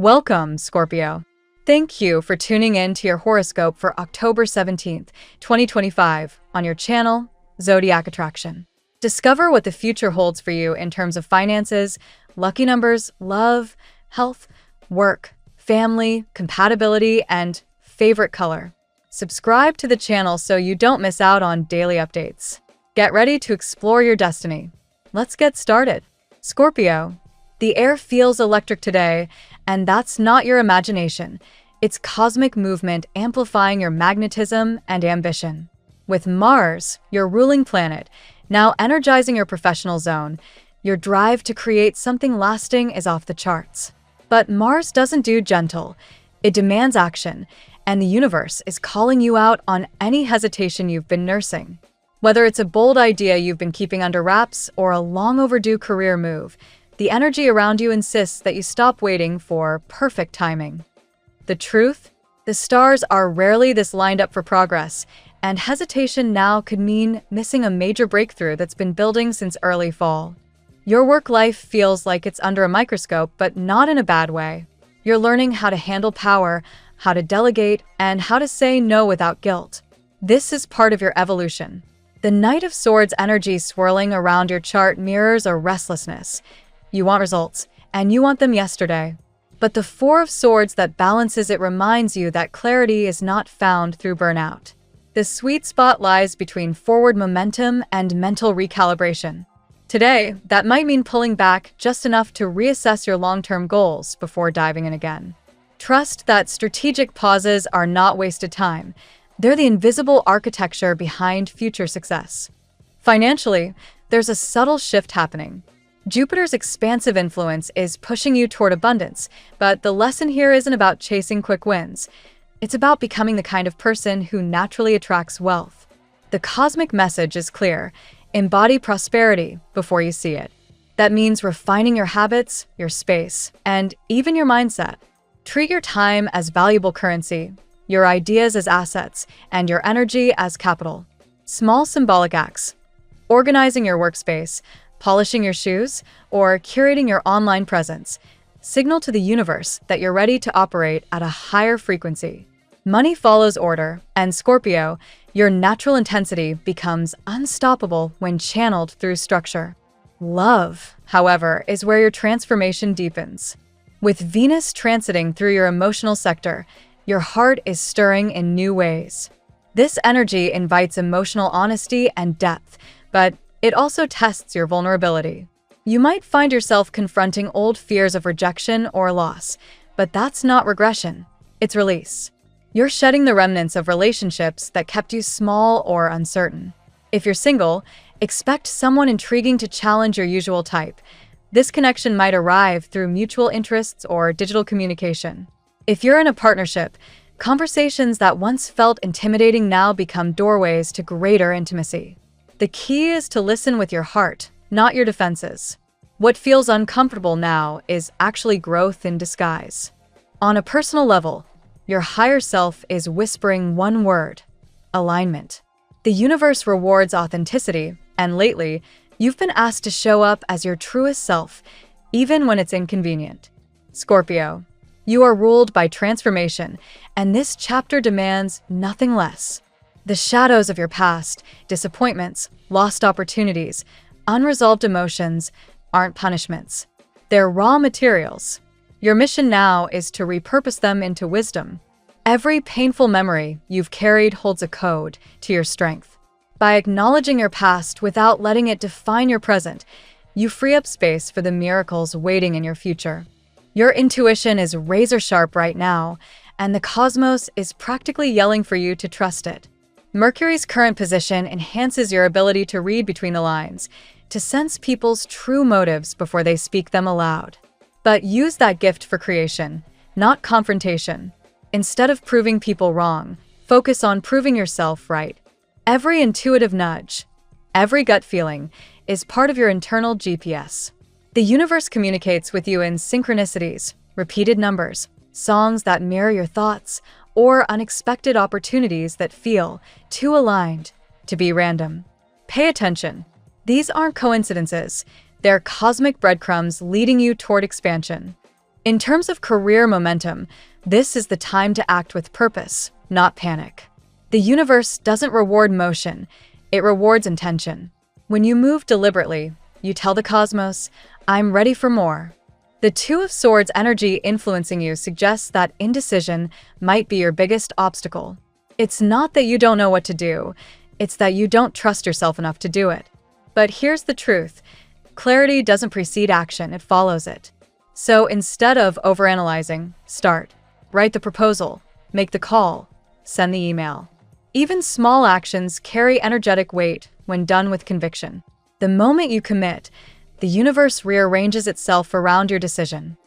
Welcome, Scorpio. Thank you for tuning in to your horoscope for October 17th, 2025 on your channel, Zodiac Attraction. Discover what the future holds for you in terms of finances, lucky numbers, love, health, work, family, compatibility, and favorite color. Subscribe to the channel so you don't miss out on daily updates. Get ready to explore your destiny. Let's get started. Scorpio, the air feels electric today, and that's not your imagination. It's cosmic movement amplifying your magnetism and ambition. With Mars, your ruling planet, now energizing your professional zone, your drive to create something lasting is off the charts. But Mars doesn't do gentle. It demands action, and the universe is calling you out on any hesitation you've been nursing. Whether it's a bold idea you've been keeping under wraps or a long overdue career move, the energy around you insists that you stop waiting for perfect timing. The truth? The stars are rarely this lined up for progress, and hesitation now could mean missing a major breakthrough that's been building since early fall. Your work life feels like it's under a microscope, but not in a bad way. You're learning how to handle power, how to delegate, and how to say no without guilt. This is part of your evolution. The Knight of Swords energy swirling around your chart mirrors a restlessness. You want results, and you want them yesterday. But the Four of Swords that balances it reminds you that clarity is not found through burnout. The sweet spot lies between forward momentum and mental recalibration. Today, that might mean pulling back just enough to reassess your long-term goals before diving in again. Trust that strategic pauses are not wasted time. They're the invisible architecture behind future success. Financially, there's a subtle shift happening. Jupiter's expansive influence is pushing you toward abundance, but the lesson here isn't about chasing quick wins. It's about becoming the kind of person who naturally attracts wealth. The cosmic message is clear: embody prosperity before you see it. That means refining your habits, your space, and even your mindset. Treat your time as valuable currency, your ideas as assets, and your energy as capital. Small symbolic acts: organizing your workspace, polishing your shoes, or curating your online presence signal to the universe that you're ready to operate at a higher frequency. Money follows order, and Scorpio, your natural intensity becomes unstoppable when channeled through structure. Love, however, is where your transformation deepens. With Venus transiting through your emotional sector, your heart is stirring in new ways. This energy invites emotional honesty and depth, but it also tests your vulnerability. You might find yourself confronting old fears of rejection or loss, but that's not regression, it's release. You're shedding the remnants of relationships that kept you small or uncertain. If you're single, expect someone intriguing to challenge your usual type. This connection might arrive through mutual interests or digital communication. If you're in a partnership, conversations that once felt intimidating now become doorways to greater intimacy. The key is to listen with your heart, not your defenses. What feels uncomfortable now is actually growth in disguise. On a personal level, your higher self is whispering one word: alignment. The universe rewards authenticity, and lately, you've been asked to show up as your truest self, even when it's inconvenient. Scorpio, you are ruled by transformation, and this chapter demands nothing less. The shadows of your past, disappointments, lost opportunities, unresolved emotions aren't punishments. They're raw materials. Your mission now is to repurpose them into wisdom. Every painful memory you've carried holds a code to your strength. By acknowledging your past without letting it define your present, you free up space for the miracles waiting in your future. Your intuition is razor sharp right now, and the cosmos is practically yelling for you to trust it. Mercury's current position enhances your ability to read between the lines, to sense people's true motives before they speak them aloud. But use that gift for creation, not confrontation. Instead of proving people wrong, focus on proving yourself right. Every intuitive nudge, every gut feeling, is part of your internal GPS. The universe communicates with you in synchronicities, repeated numbers, songs that mirror your thoughts, or unexpected opportunities that feel too aligned to be random. Pay attention. These aren't coincidences. They're cosmic breadcrumbs leading you toward expansion. In terms of career momentum, this is the time to act with purpose, not panic. The universe doesn't reward motion, it rewards intention. When you move deliberately, you tell the cosmos, "I'm ready for more." The Two of Swords energy influencing you suggests that indecision might be your biggest obstacle. It's not that you don't know what to do, it's that you don't trust yourself enough to do it. But here's the truth. Clarity doesn't precede action, it follows it. So instead of overanalyzing, start. Write the proposal, make the call, send the email. Even small actions carry energetic weight when done with conviction. The moment you commit, the universe rearranges itself around your decision.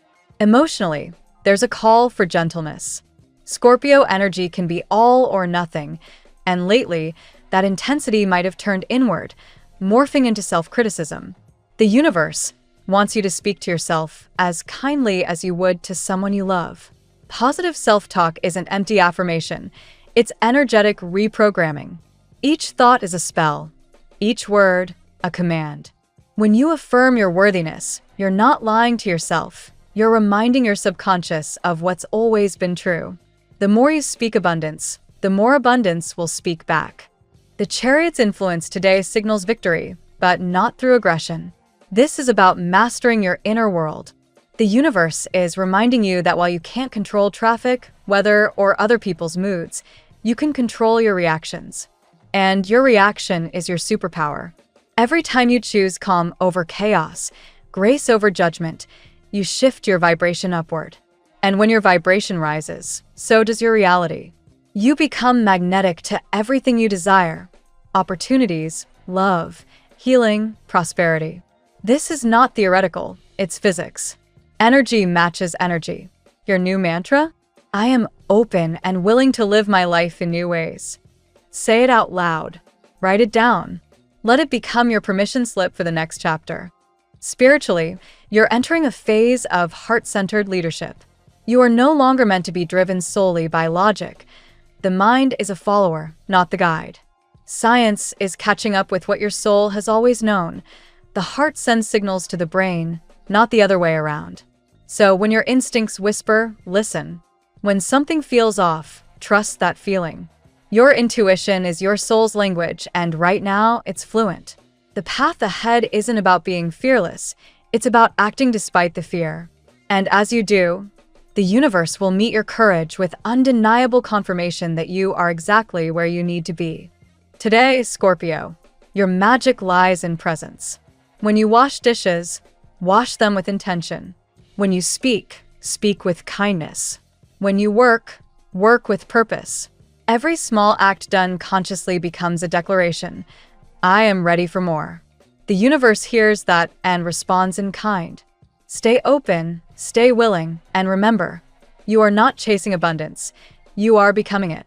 Emotionally, there's a call for gentleness. Scorpio energy can be all or nothing, and lately, that intensity might have turned inward, morphing into self-criticism. The universe wants you to speak to yourself as kindly as you would to someone you love. Positive self-talk isn't empty affirmation, it's energetic reprogramming. Each thought is a spell, each word a command. When you affirm your worthiness, you're not lying to yourself, you're reminding your subconscious of what's always been true. The more you speak abundance, the more abundance will speak back. The Chariot's influence today signals victory, but not through aggression. This is about mastering your inner world. The universe is reminding you that while you can't control traffic, weather, or other people's moods, you can control your reactions. And your reaction is your superpower. Every time you choose calm over chaos, grace over judgment, you shift your vibration upward. And when your vibration rises, so does your reality. You become magnetic to everything you desire: opportunities, love, healing, prosperity. This is not theoretical, it's physics. Energy matches energy. Your new mantra? I am open and willing to live my life in new ways. Say it out loud. Write it down. Let it become your permission slip for the next chapter. Spiritually, you're entering a phase of heart-centered leadership. You are no longer meant to be driven solely by logic. The mind is a follower, not the guide. Science is catching up with what your soul has always known. The heart sends signals to the brain, not the other way around. So when your instincts whisper, listen. When something feels off, trust that feeling. Your intuition is your soul's language, and right now, it's fluent. The path ahead isn't about being fearless, it's about acting despite the fear. And as you do, the universe will meet your courage with undeniable confirmation that you are exactly where you need to be. Today, Scorpio, your magic lies in presence. When you wash dishes, wash them with intention. When you speak, speak with kindness. When you work, work with purpose. Every small act done consciously becomes a declaration. I am ready for more. The universe hears that and responds in kind. Stay open, stay willing, and remember, you are not chasing abundance. You are becoming it.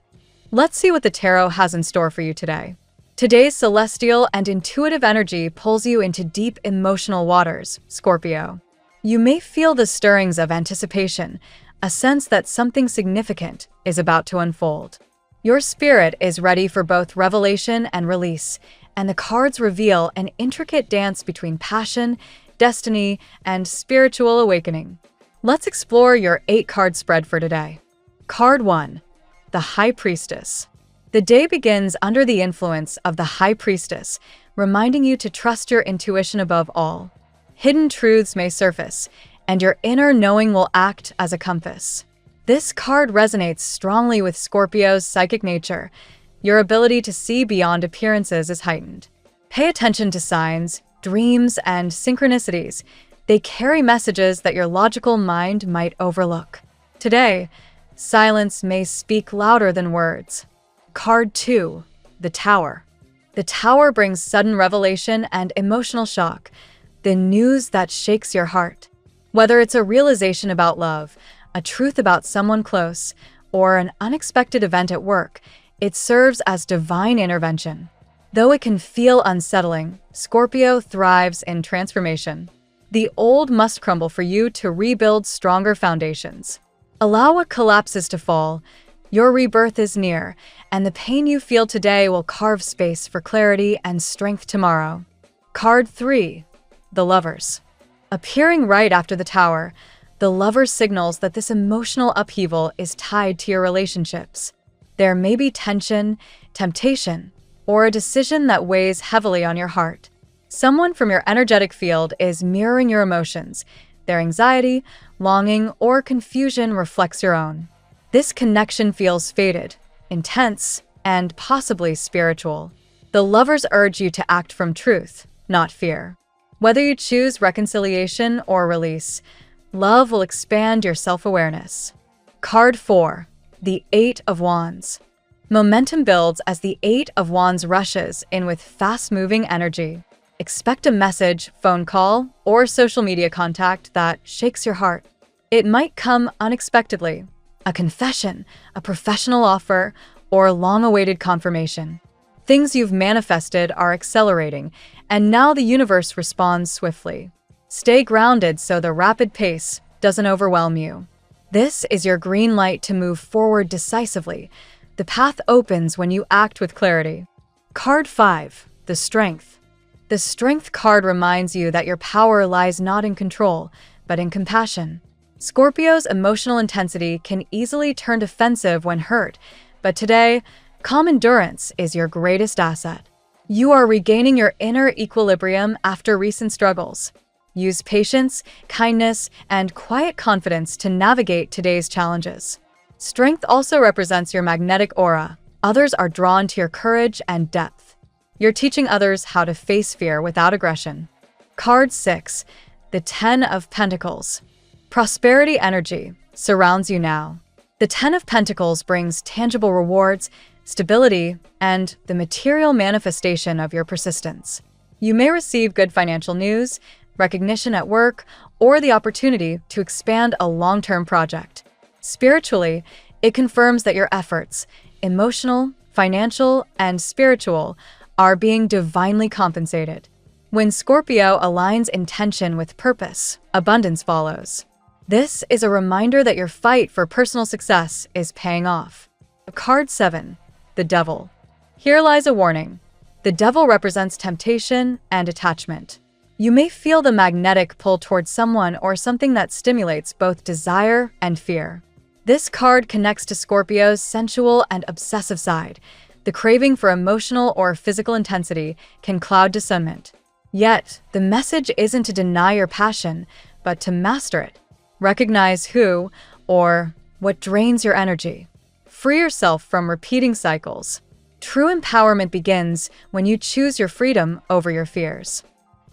Let's see what the tarot has in store for you today. Today's celestial and intuitive energy pulls you into deep emotional waters, Scorpio. You may feel the stirrings of anticipation, a sense that something significant is about to unfold. Your spirit is ready for both revelation and release, and the cards reveal an intricate dance between passion, destiny, and spiritual awakening. Let's explore your 8-card spread for today. Card 1, the High Priestess. The day begins under the influence of the High Priestess, reminding you to trust your intuition above all. Hidden truths may surface, and your inner knowing will act as a compass. This card resonates strongly with Scorpio's psychic nature. Your ability to see beyond appearances is heightened. Pay attention to signs, dreams, and synchronicities. They carry messages that your logical mind might overlook. Today, silence may speak louder than words. Card 2, the Tower. The Tower brings sudden revelation and emotional shock, the news that shakes your heart. Whether it's a realization about love, a truth about someone close, or an unexpected event at work, it serves as divine intervention. Though it can feel unsettling, Scorpio thrives in transformation. The old must crumble for you to rebuild stronger foundations. Allow what collapses to fall. Your rebirth is near, and the pain you feel today will carve space for clarity and strength tomorrow. Card 3, the Lovers. Appearing right after the Tower, The Lover signals that this emotional upheaval is tied to your relationships. There may be tension, temptation, or a decision that weighs heavily on your heart. Someone from your energetic field is mirroring your emotions. Their anxiety, longing, or confusion reflects your own. This connection feels fated, intense, and possibly spiritual. The Lovers urge you to act from truth, not fear. Whether you choose reconciliation or release, love will expand your self-awareness. Card 4. The Eight of Wands. Momentum builds as the Eight of Wands rushes in with fast-moving energy. Expect a message, phone call, or social media contact that shakes your heart. It might come unexpectedly. A confession, a professional offer, or long-awaited confirmation. Things you've manifested are accelerating, and now the universe responds swiftly. Stay grounded so the rapid pace doesn't overwhelm you. This is your green light to move forward decisively. The path opens when you act with clarity. Card 5. The Strength. The Strength card reminds you that your power lies not in control, but in compassion. Scorpio's emotional intensity can easily turn defensive when hurt, but today, calm endurance is your greatest asset. You are regaining your inner equilibrium after recent struggles. Use patience, kindness, and quiet confidence to navigate today's challenges. Strength also represents your magnetic aura. Others are drawn to your courage and depth. You're teaching others how to face fear without aggression. Card 6. The Ten of Pentacles. Prosperity energy surrounds you now. The Ten of Pentacles brings tangible rewards, stability, and the material manifestation of your persistence. You may receive good financial news, recognition at work, or the opportunity to expand a long-term project. Spiritually, it confirms that your efforts, emotional, financial, and spiritual, are being divinely compensated. When Scorpio aligns intention with purpose, abundance follows. This is a reminder that your fight for personal success is paying off. Card 7. The Devil. Here lies a warning. The Devil represents temptation and attachment. You may feel the magnetic pull towards someone or something that stimulates both desire and fear. This card connects to Scorpio's sensual and obsessive side. The craving for emotional or physical intensity can cloud discernment. Yet, the message isn't to deny your passion, but to master it. Recognize who or what drains your energy. Free yourself from repeating cycles. True empowerment begins when you choose your freedom over your fears.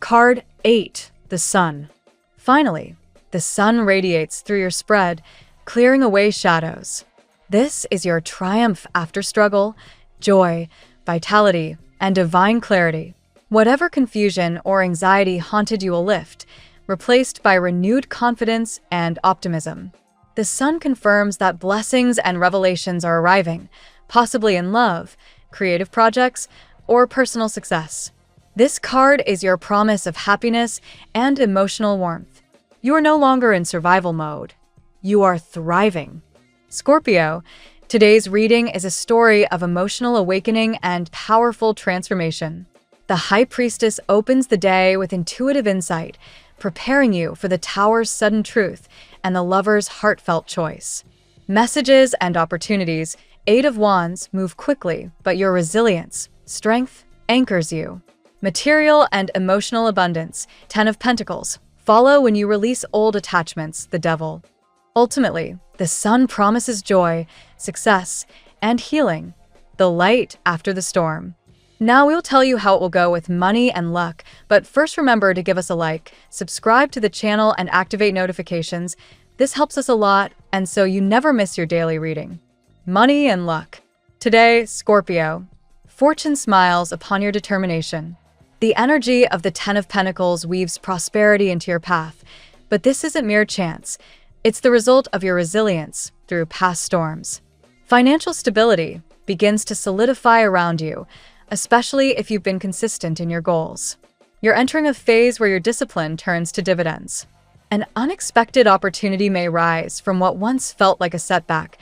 Card 8. The Sun. Finally, the sun radiates through your spread, clearing away shadows. This is your triumph after struggle, joy, vitality, and divine clarity. Whatever confusion or anxiety haunted you will lift, replaced by renewed confidence and optimism. The sun confirms that blessings and revelations are arriving, possibly in love, creative projects, or personal success. This card is your promise of happiness and emotional warmth. You are no longer in survival mode. You are thriving. Scorpio, today's reading is a story of emotional awakening and powerful transformation. The High Priestess opens the day with intuitive insight, preparing you for the Tower's sudden truth and the Lover's heartfelt choice. Messages and opportunities, Eight of Wands, move quickly, but your resilience, strength, anchors you. Material and emotional abundance, Ten of Pentacles, follow when you release old attachments, the Devil. Ultimately, the sun promises joy, success, and healing, the light after the storm. Now we'll tell you how it will go with money and luck, but first remember to give us a like, subscribe to the channel, and activate notifications. This helps us a lot, and so you never miss your daily reading. Money and luck. Today, Scorpio, fortune smiles upon your determination. The energy of the Ten of Pentacles weaves prosperity into your path, but this isn't mere chance. It's the result of your resilience through past storms. Financial stability begins to solidify around you, especially if you've been consistent in your goals. You're entering a phase where your discipline turns to dividends. An unexpected opportunity may rise from what once felt like a setback,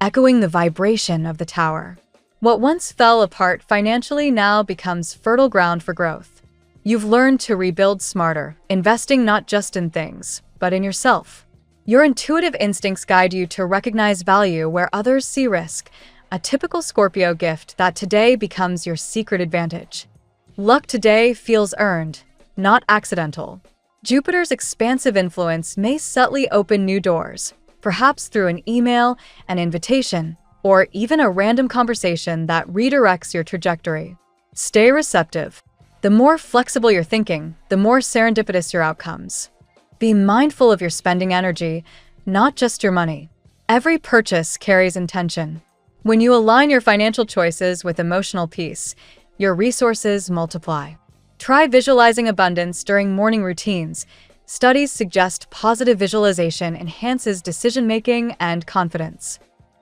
echoing the vibration of the Tower. What once fell apart financially now becomes fertile ground for growth. You've learned to rebuild smarter, investing not just in things, but in yourself. Your intuitive instincts guide you to recognize value where others see risk, a typical Scorpio gift that today becomes your secret advantage. Luck today feels earned, not accidental. Jupiter's expansive influence may subtly open new doors, perhaps through an email, an invitation, or even a random conversation that redirects your trajectory. Stay receptive. The more flexible you're thinking, the more serendipitous your outcomes. Be mindful of your spending energy, not just your money. Every purchase carries intention. When you align your financial choices with emotional peace, your resources multiply. Try visualizing abundance during morning routines. Studies suggest positive visualization enhances decision-making and confidence.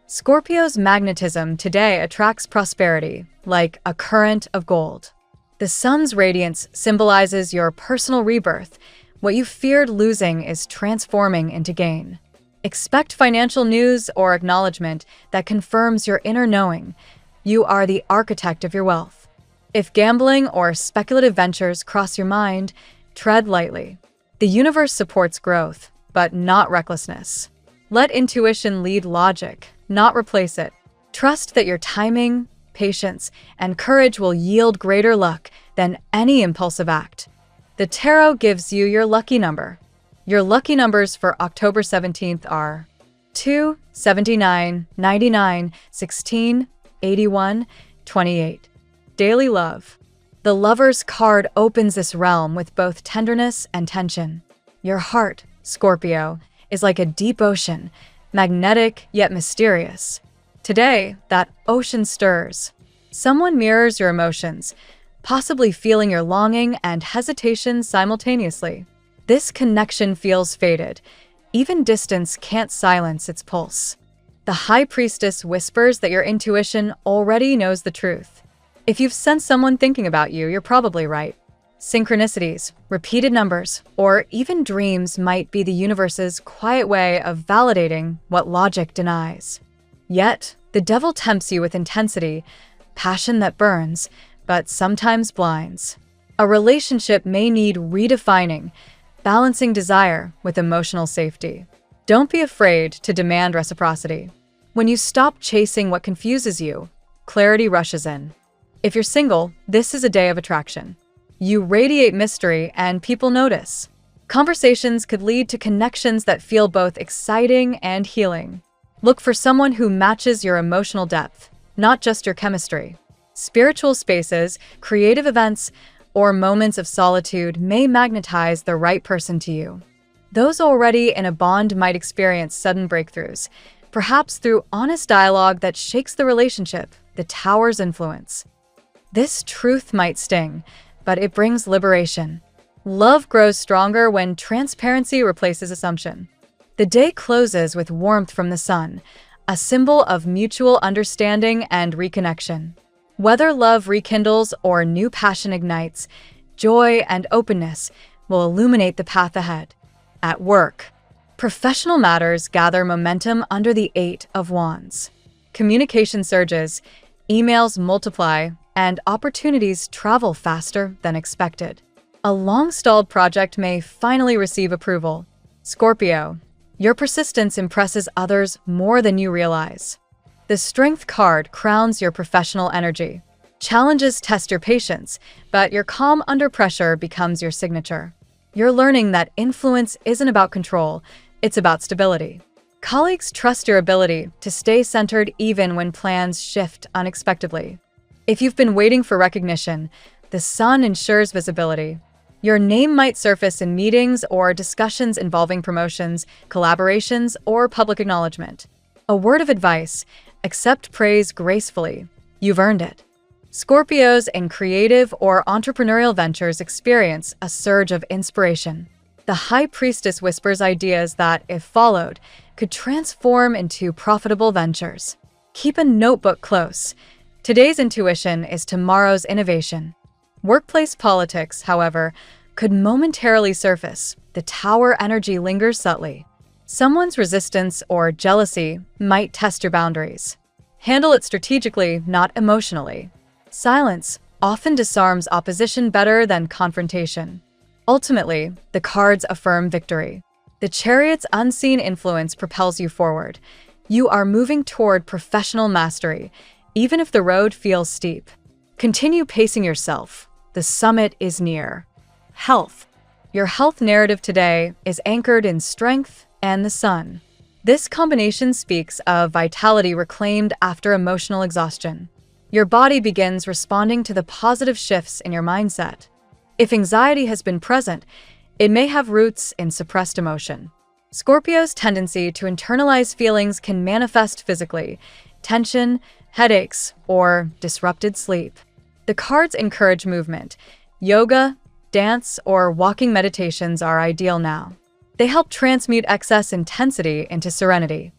Scorpio's magnetism today attracts prosperity, like a current of gold. The sun's radiance symbolizes your personal rebirth. What you feared losing is transforming into gain. Expect financial news or acknowledgement that confirms your inner knowing. You are the architect of your wealth. If gambling or speculative ventures cross your mind, tread lightly. The universe supports growth, but not recklessness. Let intuition lead logic, not replace it. Trust that your timing, patience, and courage will yield greater luck than any impulsive act. The tarot gives you your lucky number. Your lucky numbers for October 17th are 2, 79, 99, 16, 81, 28. Daily love. The Lover's card opens this realm with both tenderness and tension. Your heart, Scorpio, is like a deep ocean, magnetic yet mysterious. Today, that ocean stirs. Someone mirrors your emotions, possibly feeling your longing and hesitation simultaneously. This connection feels fated. Even distance can't silence its pulse. The High Priestess whispers that your intuition already knows the truth. If you've sensed someone thinking about you, you're probably right. Synchronicities, repeated numbers, or even dreams might be the universe's quiet way of validating what logic denies. Yet, the devil tempts you with intensity, passion that burns, but sometimes blinds. A relationship may need redefining, balancing desire with emotional safety. Don't be afraid to demand reciprocity. When you stop chasing what confuses you, clarity rushes in. If you're single, this is a day of attraction. You radiate mystery and people notice. Conversations could lead to connections that feel both exciting and healing. Look for someone who matches your emotional depth, not just your chemistry. Spiritual spaces, creative events, or moments of solitude may magnetize the right person to you. Those already in a bond might experience sudden breakthroughs, perhaps through honest dialogue that shakes the relationship, the tower's influence. This truth might sting, but it brings liberation. Love grows stronger when transparency replaces assumption. The day closes with warmth from the sun, a symbol of mutual understanding and reconnection. Whether love rekindles or new passion ignites, joy and openness will illuminate the path ahead. At work, professional matters gather momentum under the 8 of Wands. Communication surges, emails multiply, and opportunities travel faster than expected. A long-stalled project may finally receive approval. Scorpio, your persistence impresses others more than you realize. The Strength card crowns your professional energy. Challenges test your patience, but your calm under pressure becomes your signature. You're learning that influence isn't about control, it's about stability. Colleagues trust your ability to stay centered even when plans shift unexpectedly. If you've been waiting for recognition, the sun ensures visibility. Your name might surface in meetings or discussions involving promotions, collaborations, or public acknowledgement. A word of advice: accept praise gracefully. You've earned it. Scorpios in creative or entrepreneurial ventures experience a surge of inspiration. The High Priestess whispers ideas that, if followed, could transform into profitable ventures. Keep a notebook close. Today's intuition is tomorrow's innovation. Workplace politics, however, could momentarily surface. The tower energy lingers subtly. Someone's resistance or jealousy might test your boundaries. Handle it strategically, not emotionally. Silence often disarms opposition better than confrontation. Ultimately, the cards affirm victory. The Chariot's unseen influence propels you forward. You are moving toward professional mastery, even if the road feels steep. Continue pacing yourself. The summit is near. Health. Your health narrative today is anchored in strength and the sun. This combination speaks of vitality reclaimed after emotional exhaustion. Your body begins responding to the positive shifts in your mindset. If anxiety has been present, it may have roots in suppressed emotion. Scorpio's tendency to internalize feelings can manifest physically: tension, headaches, or disrupted sleep. The cards encourage movement. Yoga, dance, or walking meditations are ideal now. They help transmute excess intensity into serenity.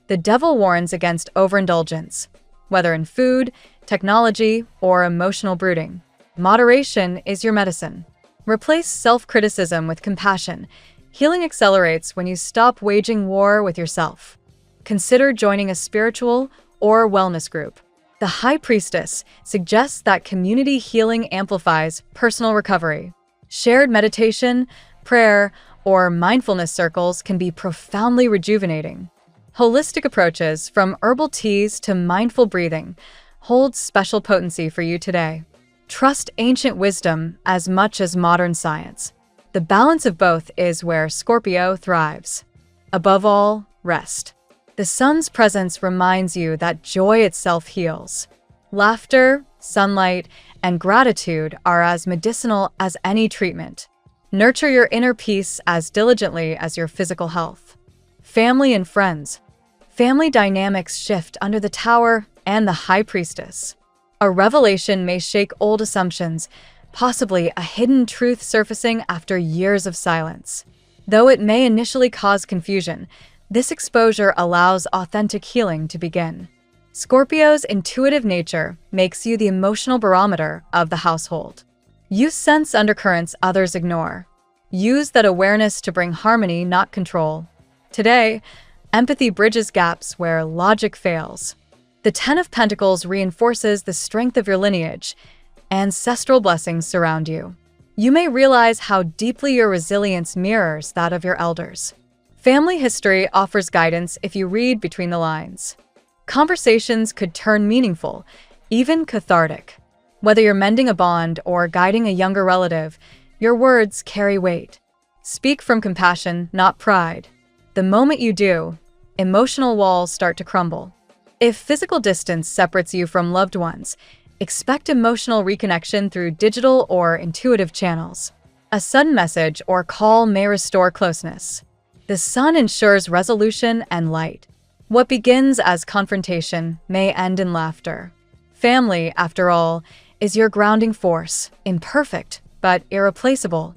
The Devil warns against overindulgence, whether in food, technology, or emotional brooding. Moderation is your medicine. Replace self-criticism with compassion. Healing accelerates when you stop waging war with yourself. Consider joining a spiritual or wellness group. The High Priestess suggests that community healing amplifies personal recovery. Shared meditation, prayer, or mindfulness circles can be profoundly rejuvenating. Holistic approaches, from herbal teas to mindful breathing, hold special potency for you today. Trust ancient wisdom as much as modern science. The balance of both is where Scorpio thrives. Above all, rest. The sun's presence reminds you that joy itself heals. Laughter, sunlight, and gratitude are as medicinal as any treatment. Nurture your inner peace as diligently as your physical health. Family and friends. Family dynamics shift under the Tower and the High Priestess. A revelation may shake old assumptions, possibly a hidden truth surfacing after years of silence. Though it may initially cause confusion, this exposure allows authentic healing to begin. Scorpio's intuitive nature makes you the emotional barometer of the household. You sense undercurrents others ignore. Use that awareness to bring harmony, not control. Today, empathy bridges gaps where logic fails. The Ten of Pentacles reinforces the strength of your lineage. Ancestral blessings surround you. You may realize how deeply your resilience mirrors that of your elders. Family history offers guidance if you read between the lines. Conversations could turn meaningful, even cathartic. Whether you're mending a bond or guiding a younger relative, your words carry weight. Speak from compassion, not pride. The moment you do, emotional walls start to crumble. If physical distance separates you from loved ones, expect emotional reconnection through digital or intuitive channels. A sudden message or call may restore closeness. The sun ensures resolution and light. What begins as confrontation may end in laughter. Family, after all, is your grounding force, imperfect but irreplaceable.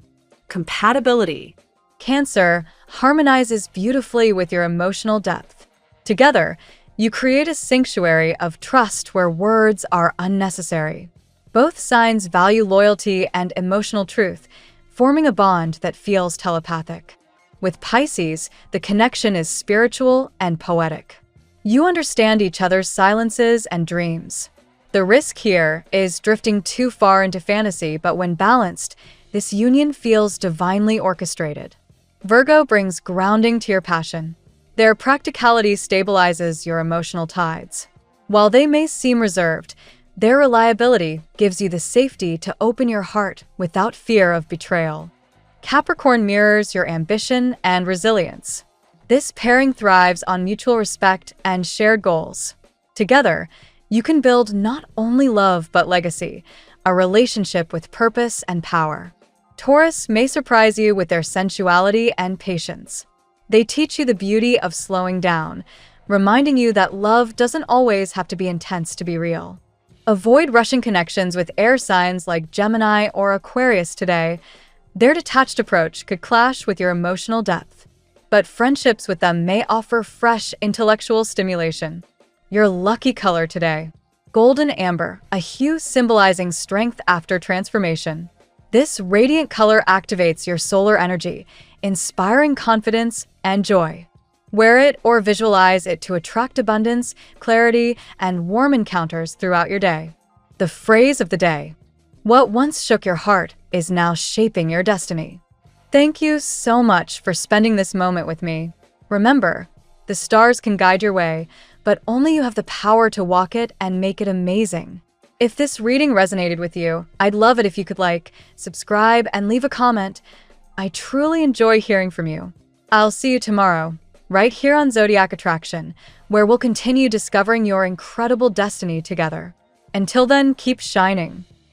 Compatibility. Cancer harmonizes beautifully with your emotional depth. Together, you create a sanctuary of trust where words are unnecessary. Both signs value loyalty and emotional truth, forming a bond that feels telepathic. With Pisces, the connection is spiritual and poetic. You understand each other's silences and dreams. The risk here is drifting too far into fantasy, but when balanced, this union feels divinely orchestrated. Virgo brings grounding to your passion. Their practicality stabilizes your emotional tides. While they may seem reserved, their reliability gives you the safety to open your heart without fear of betrayal. Capricorn mirrors your ambition and resilience. This pairing thrives on mutual respect and shared goals. Together, you can build not only love but legacy, a relationship with purpose and power. Taurus may surprise you with their sensuality and patience. They teach you the beauty of slowing down, reminding you that love doesn't always have to be intense to be real. Avoid rushing connections with air signs like Gemini or Aquarius today. Their detached approach could clash with your emotional depth, but friendships with them may offer fresh intellectual stimulation. Your lucky color today: golden amber, a hue symbolizing strength after transformation. This radiant color activates your solar energy, inspiring confidence and joy. Wear it or visualize it to attract abundance, clarity, and warm encounters throughout your day. The phrase of the day: what once shook your heart is now shaping your destiny. Thank you so much for spending this moment with me. Remember, the stars can guide your way, but only you have the power to walk it and make it amazing. If this reading resonated with you, I'd love it if you could like, subscribe, and leave a comment. I truly enjoy hearing from you. I'll see you tomorrow, right here on Zodiac Attraction, where we'll continue discovering your incredible destiny together. Until then, keep shining.